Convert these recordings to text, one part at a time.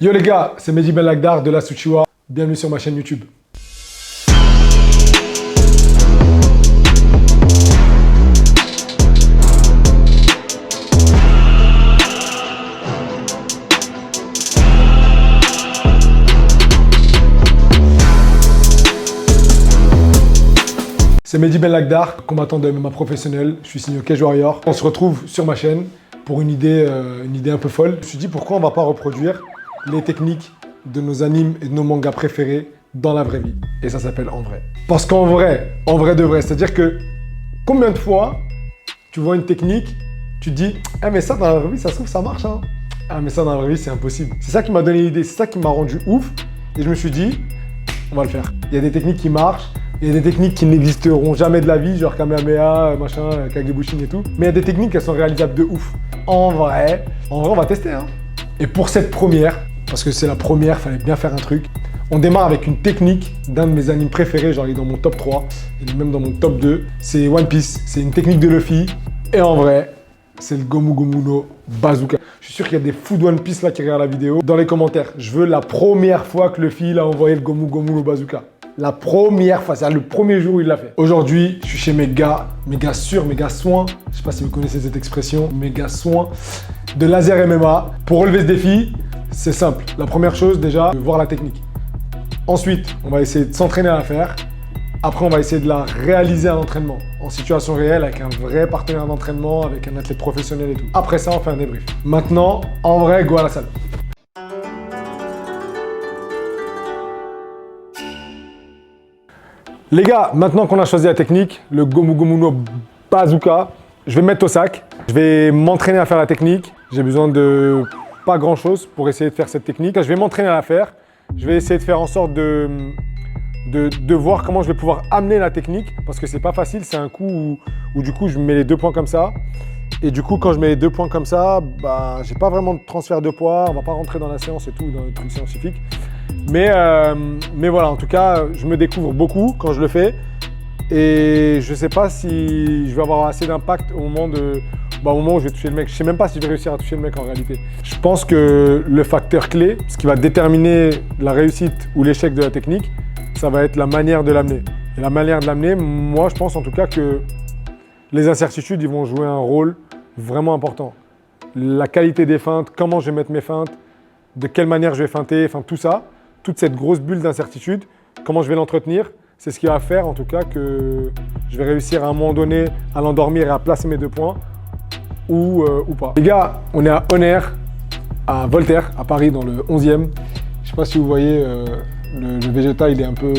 Yo les gars, c'est Mehdi Ben Lagdar de la Suchiwa. Bienvenue sur ma chaîne YouTube. C'est Mehdi Ben Lagdar, combattant de MMA professionnel. Je suis signé au Cage Warrior. On se retrouve sur ma chaîne pour une idée un peu folle. Je me suis dit pourquoi on ne va pas reproduire les techniques de nos animes et de nos mangas préférés dans la vraie vie. Et ça s'appelle en vrai. Parce qu'en vrai de vrai, c'est-à-dire que combien de fois tu vois une technique, tu te dis « Ah mais ça dans la vraie vie, ça se trouve ça marche hein. Ah mais ça dans la vraie vie, c'est impossible. » C'est ça qui m'a donné l'idée, c'est ça qui m'a rendu ouf. Et je me suis dit « On va le faire. » Il y a des techniques qui marchent, il y a des techniques qui n'existeront jamais de la vie, genre Kamehameha, machin, Kagebushin et tout. Mais il y a des techniques qui sont réalisables de ouf. En vrai, on va tester hein. Et pour cette première, parce que c'est la première, il fallait bien faire un truc. On démarre avec une technique d'un de mes animes préférés, genre il est dans mon top 3, il est même dans mon top 2. C'est One Piece, c'est une technique de Luffy. Et en vrai, c'est le Gomu Gomu no Bazooka. Je suis sûr qu'il y a des fous de One Piece là qui regardent la vidéo. Dans les commentaires, je veux la première fois que Luffy il a envoyé le Gomu Gomu no Bazooka. La première fois, c'est le premier jour où il l'a fait. Aujourd'hui, je suis chez mes gars sûrs, mes gars soins. Je sais pas si vous connaissez cette expression, mes gars soins de Laser MMA. Pour relever ce défi, c'est simple. La première chose, déjà, voir la technique. Ensuite, on va essayer de s'entraîner à la faire. Après, on va essayer de la réaliser à l'entraînement, en situation réelle, avec un vrai partenaire d'entraînement, avec un athlète professionnel et tout. Après ça, on fait un débrief. Maintenant, en vrai, go à la salle. Les gars, maintenant qu'on a choisi la technique, le Gomu Gomu no Bazooka, je vais me mettre au sac. Je vais m'entraîner à faire la technique. J'ai besoin de pas grand chose pour essayer de faire cette technique. Je vais m'entraîner à la faire. Je vais essayer de faire en sorte de voir comment je vais pouvoir amener la technique parce que c'est pas facile. C'est un coup où du coup je mets les 2 points comme ça. Et du coup, quand je mets les 2 points comme ça, bah, j'ai pas vraiment de transfert de poids. On va pas rentrer dans la séance et tout, dans le truc scientifique. Mais voilà, en tout cas, je me découvre beaucoup quand je le fais. Et je sais pas si je vais avoir assez d'impact au moment où je vais toucher le mec. Je sais même pas si je vais réussir à toucher le mec en réalité. Je pense que le facteur clé, ce qui va déterminer la réussite ou l'échec de la technique, ça va être la manière de l'amener. Et la manière de l'amener, moi je pense en tout cas que les incertitudes, ils vont jouer un rôle vraiment important. La qualité des feintes, comment je vais mettre mes feintes, de quelle manière je vais feinter, enfin tout ça, toute cette grosse bulle d'incertitude, comment je vais l'entretenir, c'est ce qui va faire en tout cas que je vais réussir à un moment donné à l'endormir et à placer mes 2 points ou pas. Les gars, on est à Honner, à Voltaire, à Paris, dans le 11e. Je ne sais pas si vous voyez, le Vegeta, il est un peu...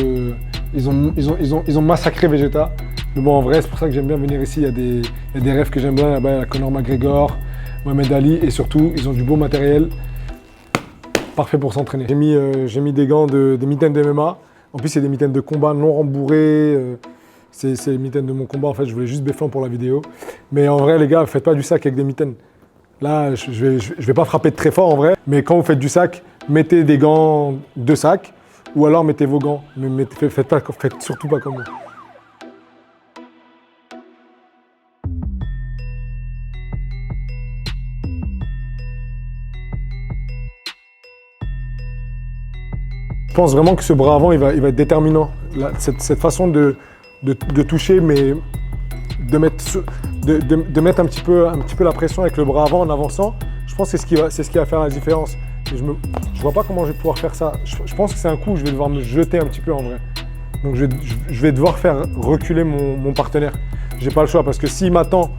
Ils ont massacré Vegeta. Mais bon, en vrai, c'est pour ça que j'aime bien venir ici. Il y a des rêves que j'aime bien. Là-bas, il y a Conor McGregor, Mohamed Ali et surtout, ils ont du beau matériel. Parfait pour s'entraîner. J'ai mis des gants, des mitaines de MMA. En plus, c'est des mitaines de combat non rembourrées. C'est les mitaines de mon combat. En fait, je voulais juste des flancs pour la vidéo. Mais en vrai, les gars, faites pas du sac avec des mitaines. Là, je vais pas frapper de très fort en vrai. Mais quand vous faites du sac, mettez des gants de sac ou alors mettez vos gants. Mais faites surtout pas comme moi. Je pense vraiment que ce bras avant, il va être déterminant. Cette façon de toucher, mais de mettre un petit peu la pression avec le bras avant en avançant, je pense que c'est ce qui va faire la différence. Et je vois pas comment je vais pouvoir faire ça. Je pense que c'est un coup où je vais devoir me jeter un petit peu en vrai. Donc je vais devoir faire reculer mon partenaire. J'ai pas le choix parce que s'il m'attend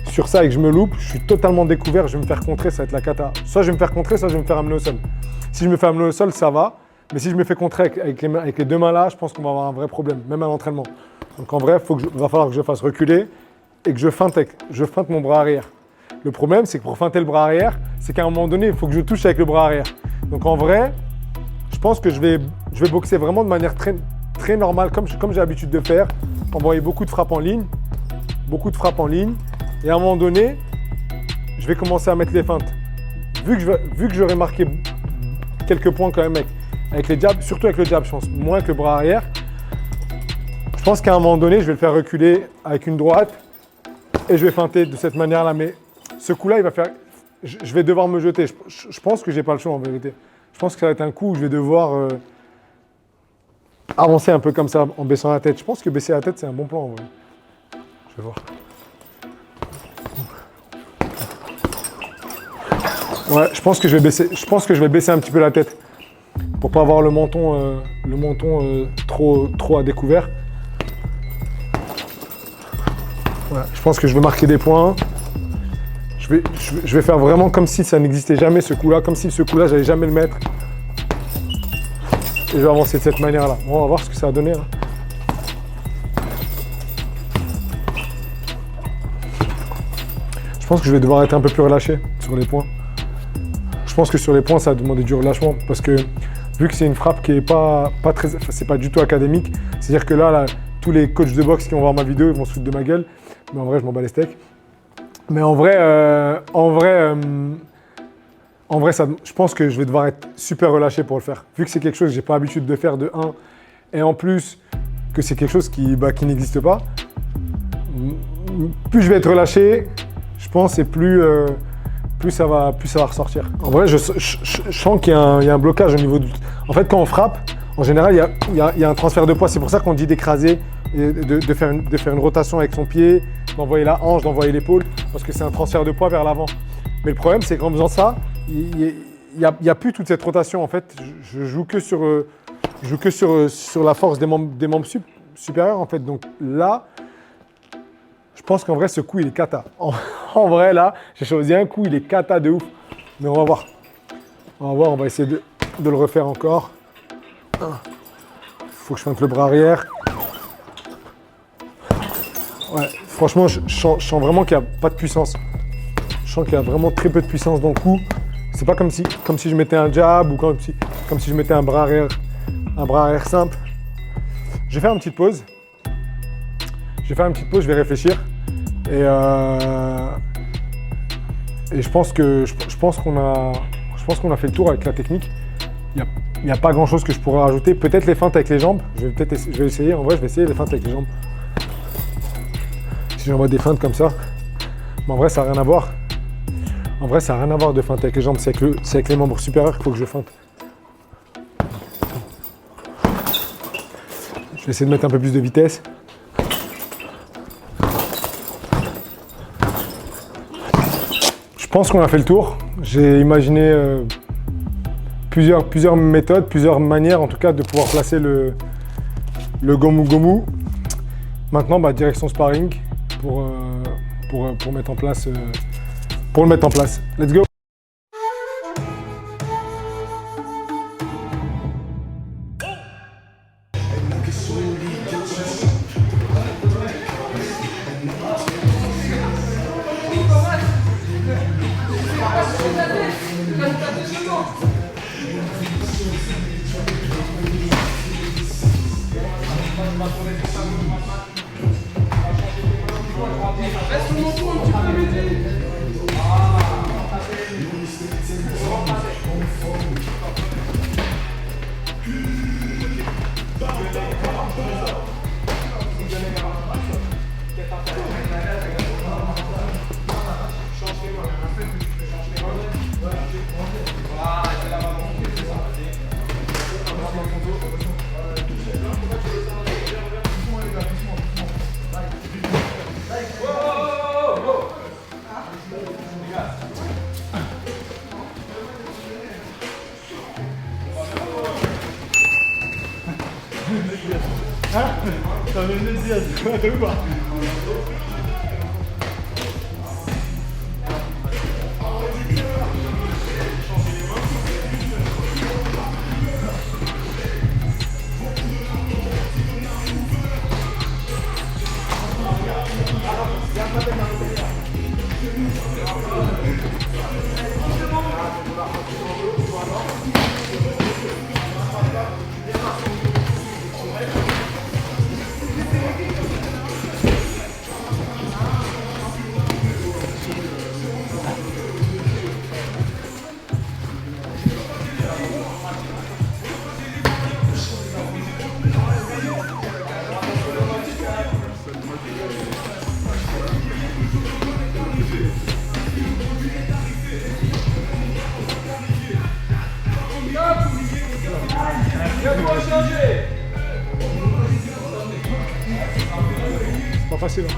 sur ça et que je me loupe, je suis totalement découvert, je vais me faire contrer, ça va être la cata. Soit je vais me faire contrer, soit je vais me faire amener au sol. Si je me fais amener au sol, ça va. Mais si je me fais contrer avec les 2 mains là, je pense qu'on va avoir un vrai problème, même à l'entraînement. Donc en vrai, il va falloir que je fasse reculer et que je feinte mon bras arrière. Le problème, c'est que pour feinter le bras arrière, c'est qu'à un moment donné, il faut que je touche avec le bras arrière. Donc en vrai, je pense que je vais boxer vraiment de manière très, très normale, comme j'ai l'habitude de faire, envoyer beaucoup de frappes en ligne. Et à un moment donné, je vais commencer à mettre les feintes. Vu que j'aurai marqué quelques points quand même avec les jabs, surtout avec le jab, je pense, moins que le bras arrière. Je pense qu'à un moment donné, je vais le faire reculer avec une droite et je vais feinter de cette manière-là. Mais ce coup-là, il va faire... Je vais devoir me jeter. Je pense que j'ai pas le choix en vérité. Je Je pense que ça va être un coup où je vais devoir avancer un peu comme ça, en baissant la tête. Je pense que baisser la tête, c'est un bon plan en vrai. Je vais voir. Ouais, je pense que je vais baisser un petit peu la tête pour pas avoir le menton trop à découvert. Ouais, je pense que je vais marquer des points. Je vais faire vraiment comme si ça n'existait jamais ce coup-là, comme si ce coup-là, j'allais jamais le mettre. Et je vais avancer de cette manière-là. Bon, on va voir ce que ça va donner. Hein. Je pense que je vais devoir être un peu plus relâché sur les points. Je pense que sur les points, ça va demander du relâchement parce que vu que c'est une frappe qui est pas très, enfin, c'est pas du tout académique, c'est-à-dire que là, tous les coachs de boxe qui vont voir ma vidéo, ils vont se foutre de ma gueule. Mais en vrai, je m'en bats les steaks. Mais en vrai, je pense que je vais devoir être super relâché pour le faire. Vu que c'est quelque chose que j'ai pas l'habitude de faire de 1, et en plus que c'est quelque chose qui n'existe pas, plus je vais être relâché, je pense, et plus ça va ressortir. En vrai, je sens qu'il y a un blocage au niveau du... En fait, quand on frappe, en général, il y a un transfert de poids. C'est pour ça qu'on dit d'écraser, de faire une rotation avec son pied, d'envoyer la hanche, d'envoyer l'épaule, parce que c'est un transfert de poids vers l'avant. Mais le problème, c'est qu'en faisant ça, il n'y a plus toute cette rotation. En fait, je joue que sur la force des membres supérieurs. En fait. Donc là, je pense qu'en vrai, ce coup, il est cata. En vrai, là, j'ai choisi un coup, il est cata de ouf. Mais on va voir. On va essayer de le refaire encore. Il faut que je fasse le bras arrière. Ouais, franchement, je sens vraiment qu'il n'y a pas de puissance. Je sens qu'il y a vraiment très peu de puissance dans le coup. C'est pas comme si je mettais un jab ou comme si je mettais un bras arrière simple. Je vais faire une petite pause. Je vais réfléchir. Et je pense qu'on a fait le tour avec la technique. Il n'y a pas grand chose que je pourrais rajouter. Peut-être les feintes avec les jambes. Je vais essayer. En vrai, je vais essayer les feintes avec les jambes. Si j'envoie des feintes comme ça. Mais en vrai, ça n'a rien à voir. En vrai, ça n'a rien à voir de feinte avec les jambes. C'est avec les membres supérieurs qu'il faut que je feinte. Je vais essayer de mettre un peu plus de vitesse. Je pense qu'on a fait le tour. J'ai imaginé plusieurs méthodes, plusieurs manières en tout cas de pouvoir placer le gomu gomu. Maintenant, direction sparring pour le mettre en place. Let's go! También decías, C'est pas facile. Hein.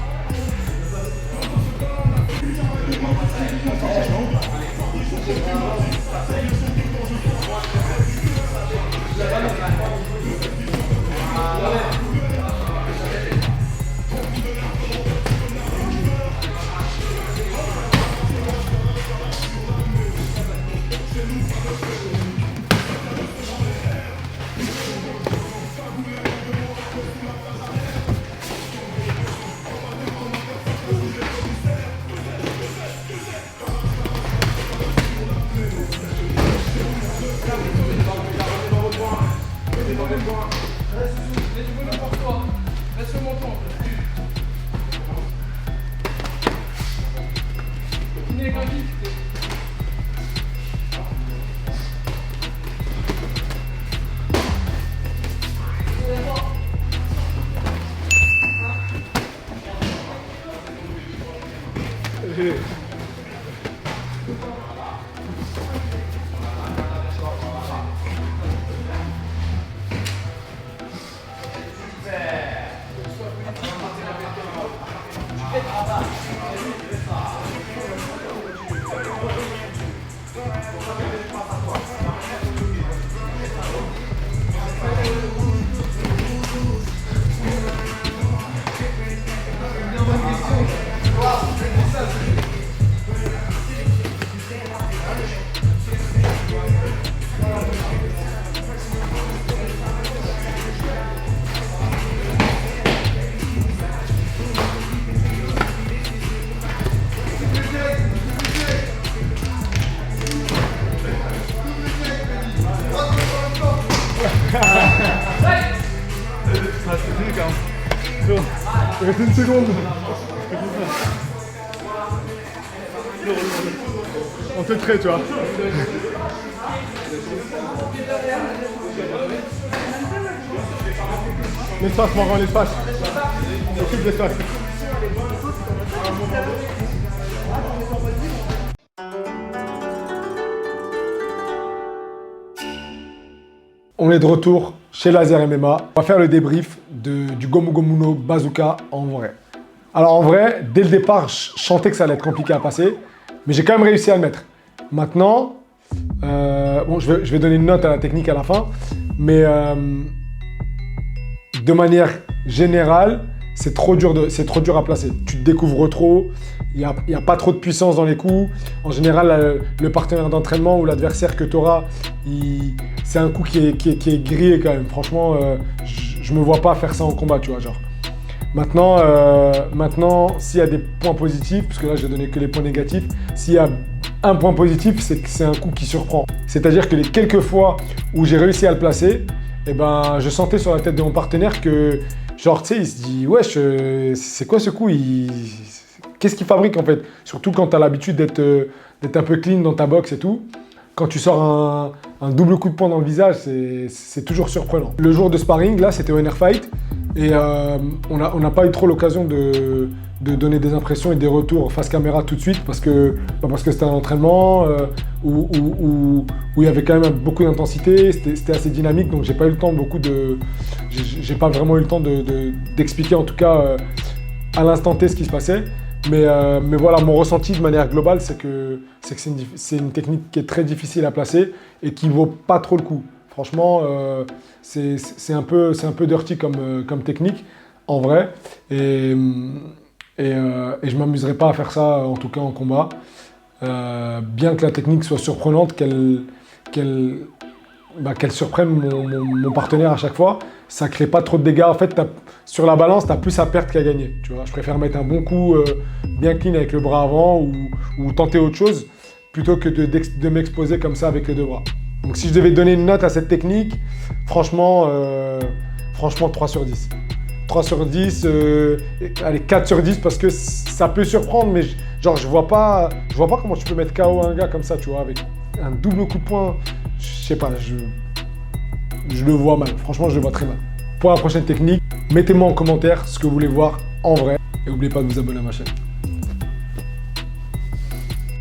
Il reste une seconde. On te crée, tu vois. L'espace, Morgan, l'espace. Occupe l'espace. On est de retour chez Laser MMA. On va faire le débrief du Gomu Gomu no Bazooka en vrai. Alors en vrai, dès le départ, je sentais que ça allait être compliqué à passer, mais j'ai quand même réussi à le mettre. Maintenant, bon, je vais donner une note à la technique à la fin, mais de manière générale, c'est trop dur à placer. Tu te découvres trop, il n'y a pas trop de puissance dans les coups. En général, le partenaire d'entraînement ou l'adversaire que tu auras, c'est un coup qui est grillé quand même. Franchement, je ne me vois pas faire ça en combat, tu vois, genre. Maintenant, s'il y a des points positifs, parce que là, je vais donner que les points négatifs, s'il y a un point positif, c'est que c'est un coup qui surprend. C'est-à-dire que les quelques fois où j'ai réussi à le placer, eh ben, je sentais sur la tête de mon partenaire que, genre, tu sais, il se dit, wesh, c'est quoi ce coup? Qu'est-ce qu'il fabrique en fait? Surtout quand tu as l'habitude d'être un peu clean dans ta boxe et tout. Quand tu sors un double coup de poing dans le visage, c'est toujours surprenant. Le jour de sparring, là, c'était au NR Fight. Et on n'a pas eu trop l'occasion de donner des impressions et des retours face caméra tout de suite parce que c'était un entraînement où il y avait quand même beaucoup d'intensité, c'était assez dynamique, donc j'ai pas vraiment eu le temps d'expliquer en tout cas à l'instant T ce qui se passait. Mais voilà, mon ressenti de manière globale, c'est que c'est une technique qui est très difficile à placer et qui vaut pas trop le coup. Franchement, c'est un peu dirty comme technique, en vrai. Et je ne m'amuserai pas à faire ça, en tout cas en combat. Bien que la technique soit surprenante, qu'elle surprenne mon partenaire à chaque fois, ça ne crée pas trop de dégâts. En fait, sur la balance, tu as plus à perdre qu'à gagner. Tu vois, je préfère mettre un bon coup bien clean avec le bras avant ou tenter autre chose plutôt que de m'exposer comme ça avec les deux bras. Donc si je devais donner une note à cette technique, franchement 3 sur 10. 3 sur 10, allez 4 sur 10 parce que ça peut surprendre, mais genre je vois pas comment tu peux mettre KO un gars comme ça, tu vois, avec un double coup de poing. Je sais pas, je le vois mal. Franchement, je le vois très mal. Pour la prochaine technique, mettez-moi en commentaire ce que vous voulez voir en vrai et n'oubliez pas de vous abonner à ma chaîne.